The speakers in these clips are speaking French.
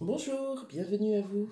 Bonjour, bienvenue à vous.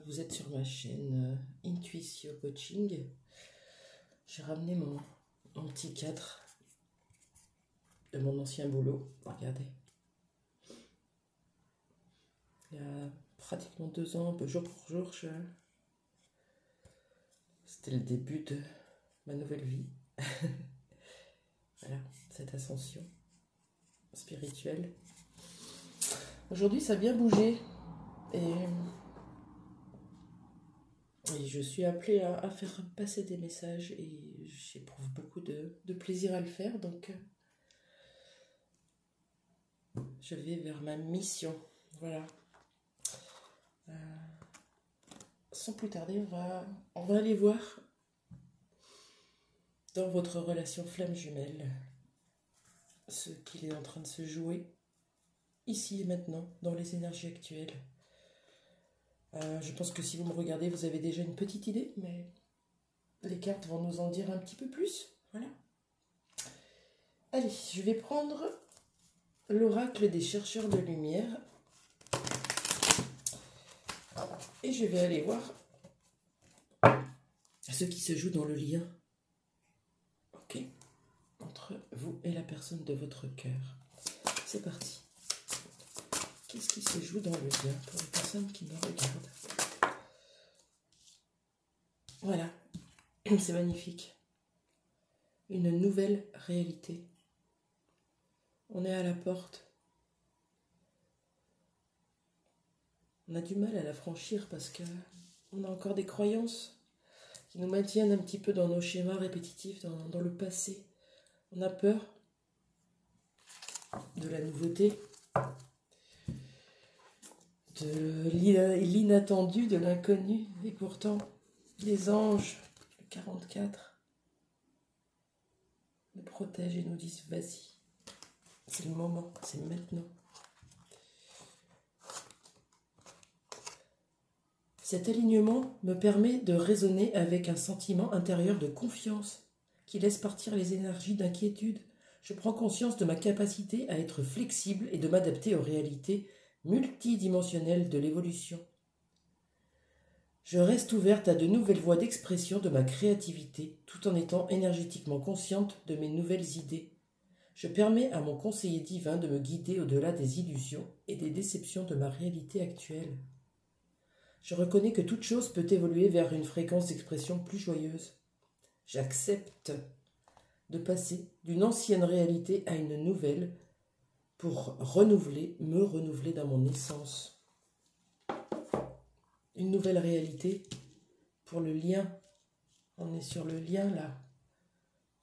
Vous êtes sur ma chaîne Intuition Coaching. J'ai ramené mon petit cadre de mon ancien boulot. Regardez. Il y a pratiquement 2 ans, un peu jour pour jour, c'était le début de ma nouvelle vie. Voilà, cette ascension spirituelle. Aujourd'hui, ça a bien bougé et je suis appelée à faire passer des messages et j'éprouve beaucoup de plaisir à le faire, donc je vais vers ma mission. Voilà. Sans plus tarder, on va aller voir dans votre relation flamme jumelle ce qu'il est en train de se jouer ici et maintenant dans les énergies actuelles. Je pense que si vous me regardez, vous avez déjà une petite idée, mais les cartes vont nous en dire un petit peu plus. Voilà. Allez, je vais prendre l'oracle des chercheurs de lumière et je vais aller voir ce qui se joue dans le lien, ok, entre vous et la personne de votre cœur. C'est parti. Qu'est-ce qui se joue dans le lien pour les personnes qui me regardent? Voilà, c'est magnifique. Une nouvelle réalité. On est à la porte. On a du mal à la franchir parce qu'on a encore des croyances qui nous maintiennent un petit peu dans nos schémas répétitifs, dans le passé. On a peur de la nouveauté, de l'inattendu, de l'inconnu. Et pourtant, les anges, le 44, nous protègent et nous disent « Vas-y, c'est le moment, c'est maintenant ». Cet alignement me permet de raisonner avec un sentiment intérieur de confiance qui laisse partir les énergies d'inquiétude. Je prends conscience de ma capacité à être flexible et de m'adapter aux réalités multidimensionnelles de l'évolution. Je reste ouverte à de nouvelles voies d'expression de ma créativité tout en étant énergétiquement consciente de mes nouvelles idées. Je permets à mon conseiller divin de me guider au-delà des illusions et des déceptions de ma réalité actuelle. Je reconnais que toute chose peut évoluer vers une fréquence d'expression plus joyeuse. J'accepte de passer d'une ancienne réalité à une nouvelle pour me renouveler dans mon essence. Une nouvelle réalité pour le lien. On est sur le lien là.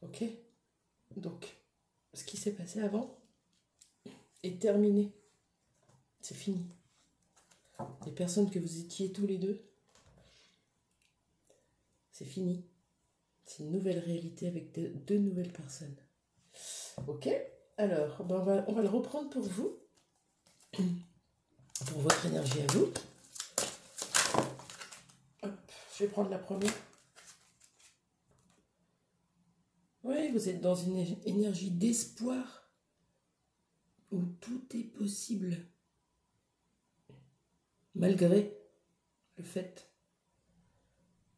Ok? Donc, ce qui s'est passé avant est terminé. C'est fini. Les personnes que vous étiez tous les deux, c'est fini. C'est une nouvelle réalité avec deux nouvelles personnes. Ok? Alors, on va le reprendre pour vous. Pour votre énergie à vous. Hop, je vais prendre la première. Oui, vous êtes dans une énergie d'espoir où tout est possible. Malgré le fait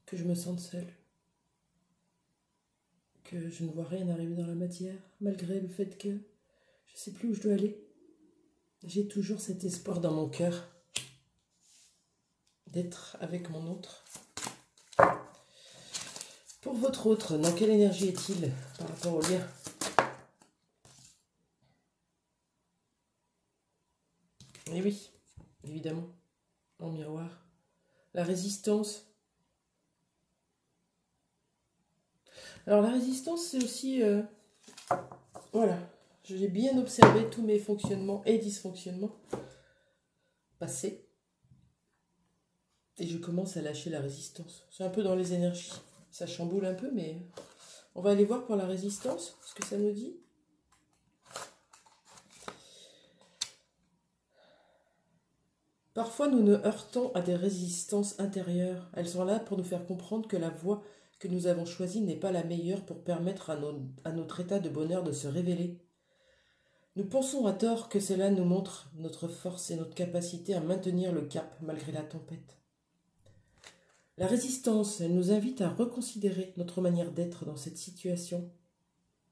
que je me sente seule. Que je ne vois rien arriver dans la matière. Malgré le fait que je ne sais plus où je dois aller. J'ai toujours cet espoir dans mon cœur d'être avec mon autre. Pour votre autre, dans quelle énergie est-il par rapport au lien? Eh oui, évidemment, en miroir. La résistance. Alors la résistance, c'est aussi... voilà, j'ai bien observé tous mes fonctionnements et dysfonctionnements passés. Et je commence à lâcher la résistance. C'est un peu dans les énergies. Ça chamboule un peu, mais on va aller voir pour la résistance, ce que ça nous dit. Parfois, nous nous heurtons à des résistances intérieures. Elles sont là pour nous faire comprendre que la voie que nous avons choisie n'est pas la meilleure pour permettre à notre état de bonheur de se révéler. Nous pensons à tort que cela nous montre notre force et notre capacité à maintenir le cap malgré la tempête. La résistance, elle nous invite à reconsidérer notre manière d'être dans cette situation,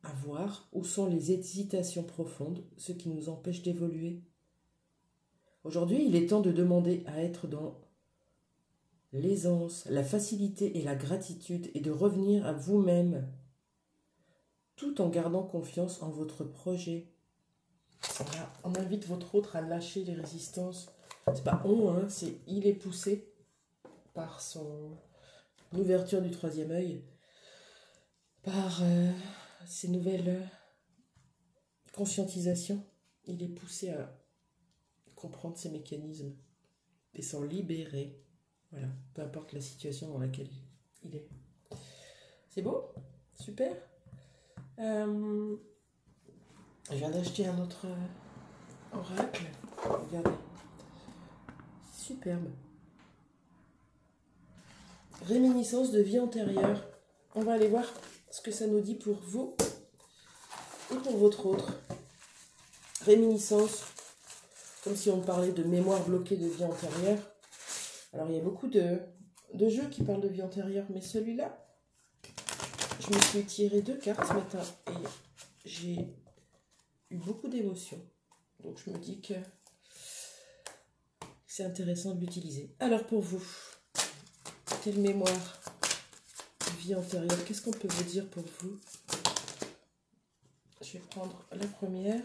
à voir où sont les hésitations profondes, ce qui nous empêche d'évoluer. Aujourd'hui, il est temps de demander à être dans l'aisance, la facilité et la gratitude et de revenir à vous-même, tout en gardant confiance en votre projet. Voilà, on invite votre autre à lâcher les résistances. C'est pas on, hein, c'est il est poussé par son ouverture du troisième œil, par ces nouvelles conscientisations. Il est poussé à comprendre ces mécanismes et s'en libérer. Voilà, peu importe la situation dans laquelle il est. C'est beau? Super. Je viens d'acheter un autre oracle. Regardez. Superbe. Réminiscence de vie antérieure. On va aller voir ce que ça nous dit pour vous et pour votre autre. Réminiscence, comme si on parlait de mémoire bloquée de vie antérieure. Alors il y a beaucoup de jeux qui parlent de vie antérieure, mais celui-là, je me suis tiré 2 cartes ce matin et j'ai eu beaucoup d'émotions. Donc je me dis que c'est intéressant de l'utiliser. Alors pour vous, quelle mémoire de vie antérieure, qu'est-ce qu'on peut vous dire pour vous? Je vais prendre la première.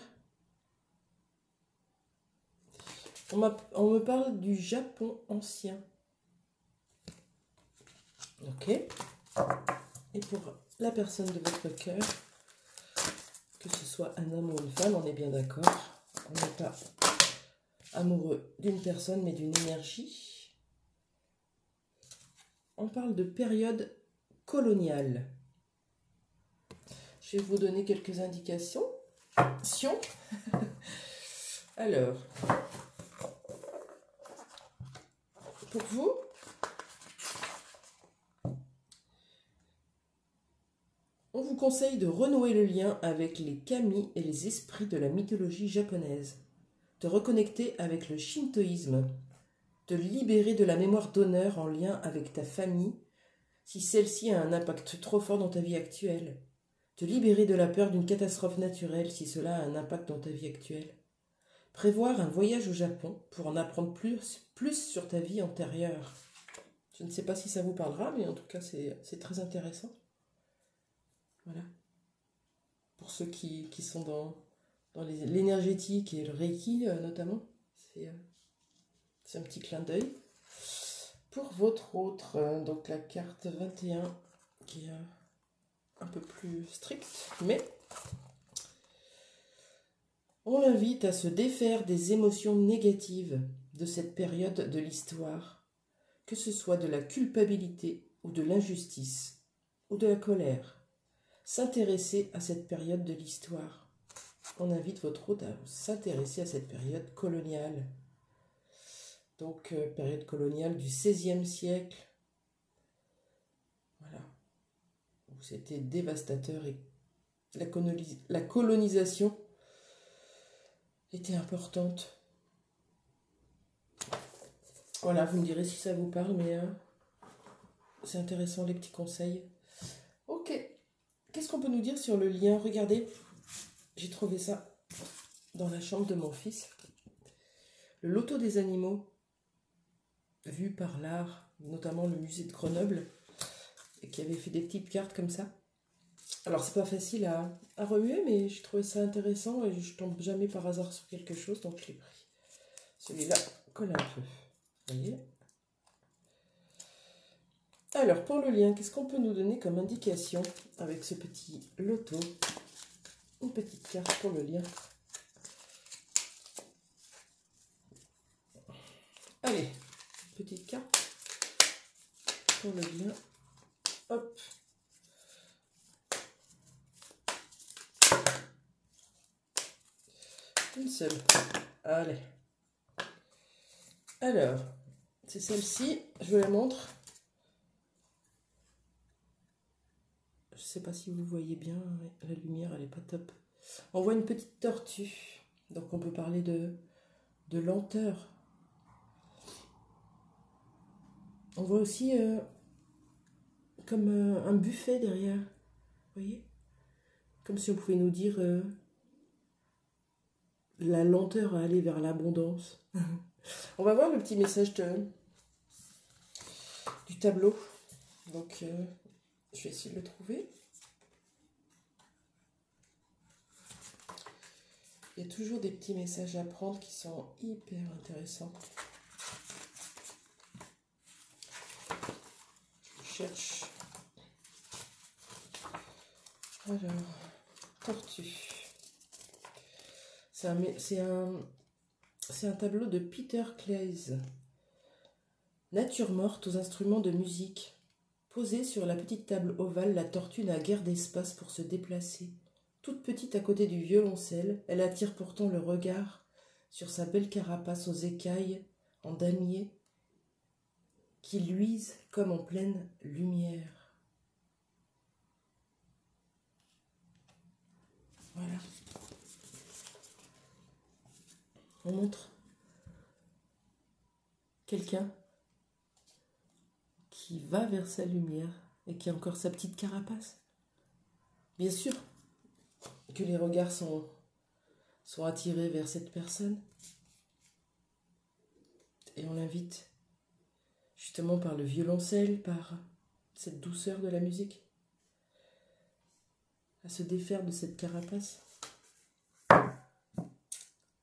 On me parle du Japon ancien. Ok. Et pour la personne de votre cœur, que ce soit un homme ou une femme, on est bien d'accord. On n'est pas amoureux d'une personne, mais d'une énergie. On parle de période coloniale. Je vais vous donner quelques indications. Alors, pour vous, on vous conseille de renouer le lien avec les kami et les esprits de la mythologie japonaise, de reconnecter avec le shintoïsme, de libérer de la mémoire d'honneur en lien avec ta famille si celle-ci a un impact trop fort dans ta vie actuelle, de libérer de la peur d'une catastrophe naturelle si cela a un impact dans ta vie actuelle, prévoir un voyage au Japon pour en apprendre plus sur ta vie antérieure. Je ne sais pas si ça vous parlera, mais en tout cas c'est très intéressant. Voilà. Pour ceux qui sont dans l'énergétique et le Reiki notamment, c'est un petit clin d'œil. Pour votre autre, donc la carte 21 qui est un peu plus stricte, mais on l'invite à se défaire des émotions négatives de cette période de l'histoire, que ce soit de la culpabilité ou de l'injustice ou de la colère. S'intéresser à cette période de l'histoire. On invite votre hôte à s'intéresser à cette période coloniale. Donc, période coloniale du XVIe siècle. Voilà. Où c'était dévastateur et la colonisation était importante. Voilà, vous me direz si ça vous parle, mais c'est intéressant les petits conseils. Ok. Qu'est-ce qu'on peut nous dire sur le lien? Regardez, j'ai trouvé ça dans la chambre de mon fils. Le loto des animaux, vu par l'art, notamment le musée de Grenoble, et qui avait fait des petites cartes comme ça. Alors c'est pas facile à remuer, mais j'ai trouvé ça intéressant et je tombe jamais par hasard sur quelque chose, donc je l'ai pris. Celui-là colle un peu. Vous voyez? Alors pour le lien, qu'est-ce qu'on peut nous donner comme indication avec ce petit loto? Une petite carte pour le lien. Allez, petite carte pour le lien. Hop. Une seule. Allez. Alors, c'est celle-ci. Je vous la montre. Je ne sais pas si vous voyez bien. La lumière, elle n'est pas top. On voit une petite tortue. Donc on peut parler de lenteur. On voit aussi comme un buffet derrière. Vous voyez? Comme si on pouvait nous dire la lenteur à aller vers l'abondance. On va voir le petit message du tableau. Donc je vais essayer de le trouver. Il y a toujours des petits messages à prendre qui sont hyper intéressants. Je cherche. Alors, tortue. C'est un tableau de Peter Claes. Nature morte aux instruments de musique. Posée sur la petite table ovale, la tortue n'a guère d'espace pour se déplacer. Toute petite à côté du violoncelle, elle attire pourtant le regard sur sa belle carapace aux écailles en damier qui luisent comme en pleine lumière. Voilà. On montre quelqu'un qui va vers sa lumière et qui a encore sa petite carapace. Bien sûr que les regards sont attirés vers cette personne. Et on l'invite justement par le violoncelle, par cette douceur de la musique, à se défaire de cette carapace.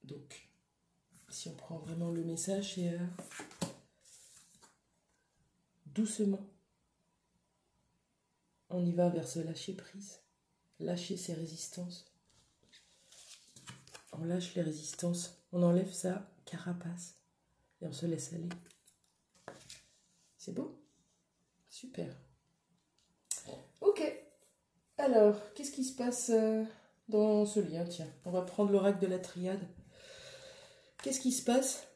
Donc, si on prend vraiment le message, c'est doucement, on y va vers ce lâcher prise, lâcher ses résistances. On lâche les résistances, on enlève sa carapace et on se laisse aller. C'est beau? Super. Ok. Alors, qu'est-ce qui se passe dans ce lien? Tiens, on va prendre l'oracle de la triade. Qu'est-ce qui se passe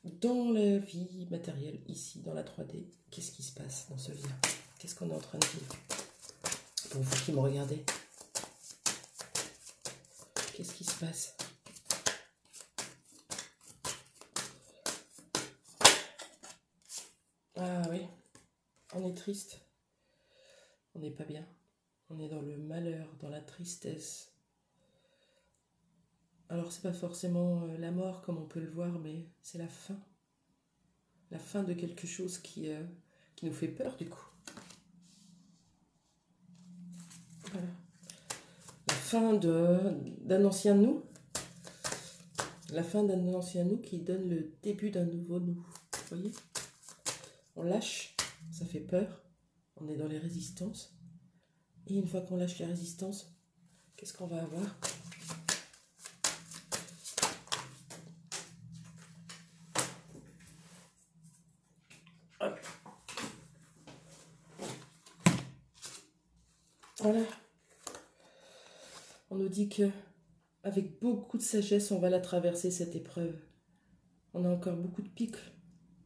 dans la vie matérielle, ici, dans la 3D? Qu'est-ce qui se passe dans ce lien? Qu'est-ce qu'on est en train de vivre? Pour vous qui me regardez, qu'est-ce qui se passe? Ah oui, on est triste. On n'est pas bien. On est dans le malheur, dans la tristesse. Alors c'est pas forcément la mort comme on peut le voir, mais c'est la fin. La fin de quelque chose qui nous fait peur du coup. Voilà. La fin d'un ancien nous. La fin d'un ancien nous qui donne le début d'un nouveau nous. Vous voyez? On lâche, ça fait peur. On est dans les résistances. Et une fois qu'on lâche les résistances, qu'est-ce qu'on va avoir? Hop. Voilà. On nous dit que avec beaucoup de sagesse, on va la traverser cette épreuve. On a encore beaucoup de pics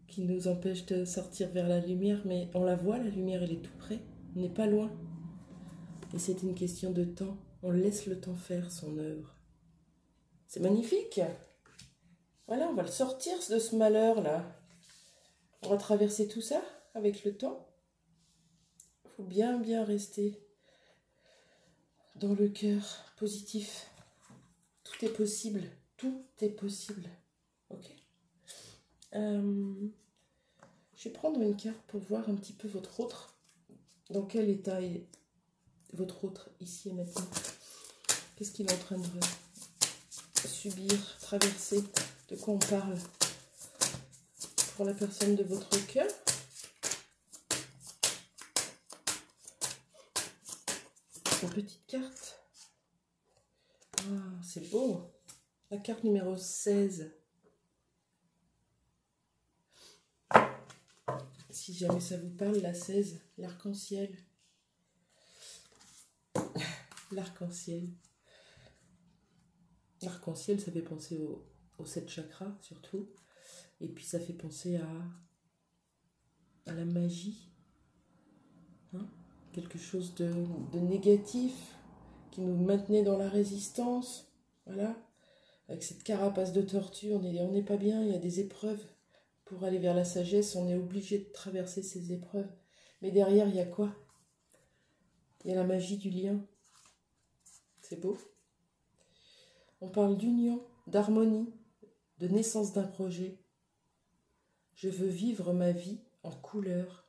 qui nous empêchent de sortir vers la lumière, mais on la voit, la lumière, elle est tout près. On n'est pas loin. Et c'est une question de temps. On laisse le temps faire son œuvre. C'est magnifique. Voilà, on va le sortir de ce malheur-là. On va traverser tout ça avec le temps. Il faut bien, bien rester dans le cœur positif. Tout est possible. Tout est possible. Ok. Je vais prendre une carte pour voir un petit peu votre autre. Dans quel état est votre autre ici et maintenant? Qu'est-ce qu'il est en train de subir, traverser? De quoi on parle? Pour la personne de votre cœur. Une petite carte. Ah, c'est beau. La carte numéro 16. Si jamais ça vous parle, la 16, l'arc-en-ciel. L'arc-en-ciel. L'arc-en-ciel, ça fait penser aux 7 chakras, surtout. Et puis ça fait penser à la magie. Hein? Quelque chose de négatif qui nous maintenait dans la résistance. Voilà. Avec cette carapace de tortue, on n'est pas bien, il y a des épreuves. Pour aller vers la sagesse, on est obligé de traverser ces épreuves. Mais derrière, il y a quoi? Il y a la magie du lien. C'est beau. On parle d'union, d'harmonie, de naissance d'un projet. Je veux vivre ma vie en couleur.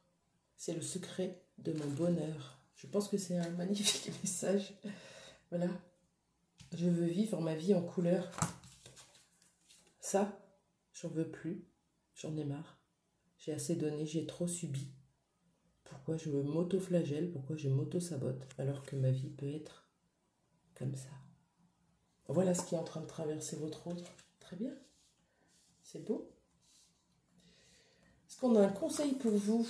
C'est le secret de mon bonheur. Je pense que c'est un magnifique message. Voilà. Je veux vivre ma vie en couleur. Ça, j'en veux plus. J'en ai marre. J'ai assez donné, j'ai trop subi. Pourquoi je me m'auto-flagelle? Pourquoi je m'auto-sabote alors que ma vie peut être comme ça? Voilà ce qui est en train de traverser votre autre. Très bien. C'est beau. Est-ce qu'on a un conseil pour vous?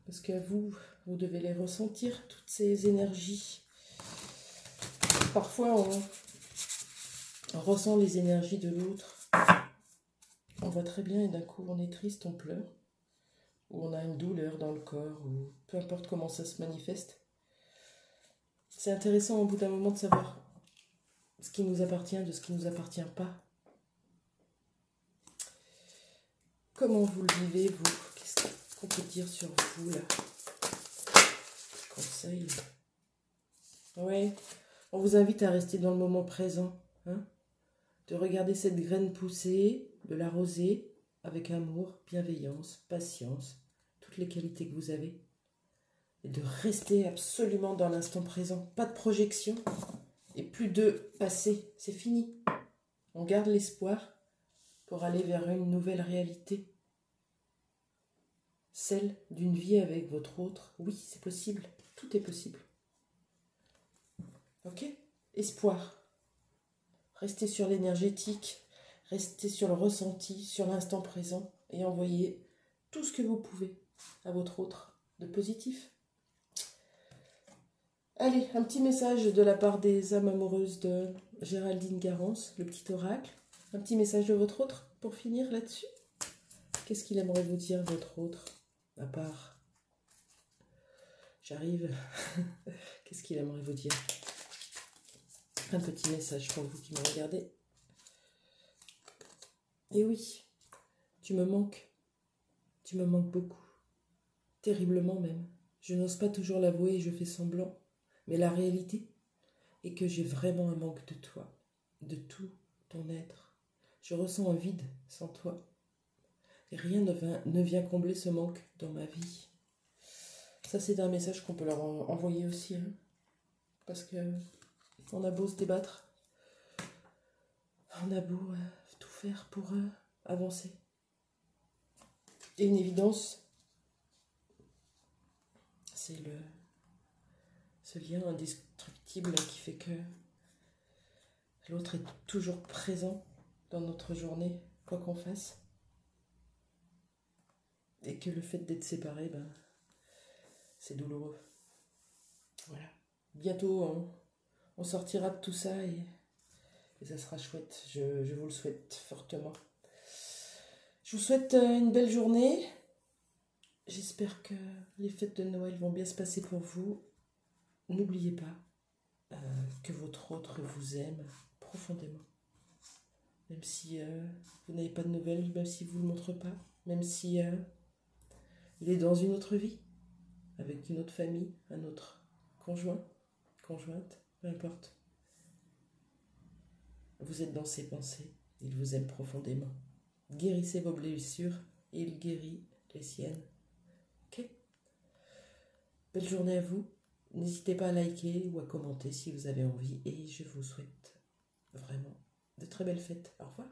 Parce que vous devez les ressentir, toutes ces énergies. Parfois, on ressent les énergies de l'autre. On voit très bien et d'un coup, on est triste, on pleure. Ou on a une douleur dans le corps, ou peu importe comment ça se manifeste. C'est intéressant au bout d'un moment de savoir ce qui nous appartient de ce qui ne nous appartient pas. Comment vous le vivez, vous? Qu'est-ce qu'on peut dire sur vous, là? Conseil. Ouais, on vous invite à rester dans le moment présent, hein? De regarder cette graine pousser, de l'arroser avec amour, bienveillance, patience, toutes les qualités que vous avez. Et de rester absolument dans l'instant présent. Pas de projection et plus de passé. C'est fini. On garde l'espoir pour aller vers une nouvelle réalité. Celle d'une vie avec votre autre. Oui, c'est possible. Tout est possible. Ok? Espoir. Restez sur l'énergétique. Restez sur le ressenti, sur l'instant présent. Et envoyez tout ce que vous pouvez à votre autre de positif. Allez, un petit message de la part des âmes amoureuses de Géraldine Garance, le petit oracle. Un petit message de votre autre pour finir là-dessus. Qu'est-ce qu'il aimerait vous dire, votre autre? À part, j'arrive. Qu'est-ce qu'il aimerait vous dire? Un petit message pour vous qui me regardez. Et oui, tu me manques. Tu me manques beaucoup. Terriblement même. Je n'ose pas toujours l'avouer et je fais semblant. Mais la réalité est que j'ai vraiment un manque de toi, de tout ton être. Je ressens un vide sans toi. Et rien ne vient combler ce manque dans ma vie. Ça, c'est un message qu'on peut leur envoyer aussi. Hein, parce que on a beau se débattre, on a beau tout faire pour avancer. Et une évidence, c'est ce lien indestructible qui fait que l'autre est toujours présent dans notre journée, quoi qu'on fasse. Et que le fait d'être séparé, c'est douloureux. Voilà. Bientôt, on sortira de tout ça et ça sera chouette. Je vous le souhaite fortement. Je vous souhaite une belle journée. J'espère que les fêtes de Noël vont bien se passer pour vous. N'oubliez pas que votre autre vous aime profondément. Même si vous n'avez pas de nouvelles, même si vous ne le montrez pas, même si il est dans une autre vie, avec une autre famille, un autre conjoint, conjointe, peu importe. Vous êtes dans ses pensées, il vous aime profondément. Guérissez vos blessures et il guérit les siennes. Ok? Belle journée à vous. N'hésitez pas à liker ou à commenter si vous avez envie et je vous souhaite vraiment de très belles fêtes. Au revoir.